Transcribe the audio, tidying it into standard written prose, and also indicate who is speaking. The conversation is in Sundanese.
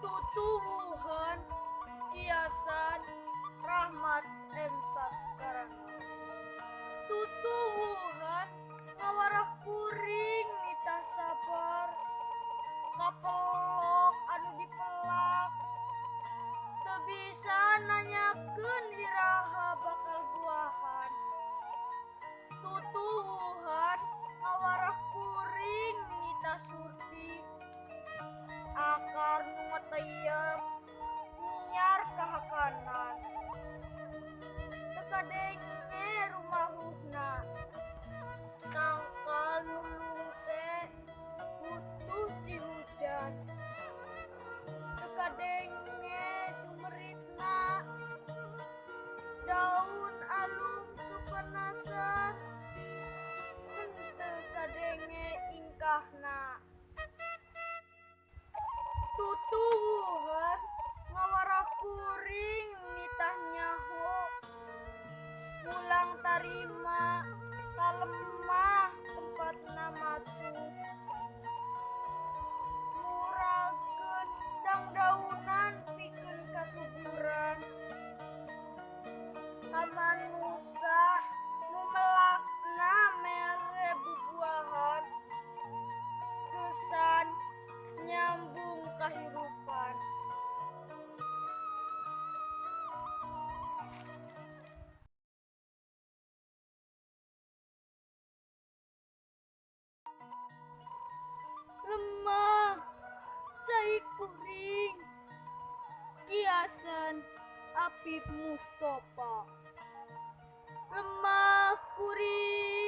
Speaker 1: Tutuwuhan Kiasan Rahmat M. Saskarana. Tutuwuhan ngawarah kuring nitah sabar kapelok anu dipelak teu bisa nanyakeun iraha bakal buahan. Tutuwuhan ngawarah kuring nitah surti akar nu ngeteyem nyiar kahakanan teu kadenge rumahuna nangkal nu lungse butuh cihujan teu kadenge jumeritna daun alung kepenasan henteu kadenge ingkahna. Tutuwuhan ngawarah kuring nitah nyaho mulang tarima kalemah tempatna matu murageun dangdaunan pikeun kasuburan amanusa nu melakna mere bubuahan kesan nyambung kahirupan. Lemah cai kuring Kiasan Apip Mustofa. Lemah kuring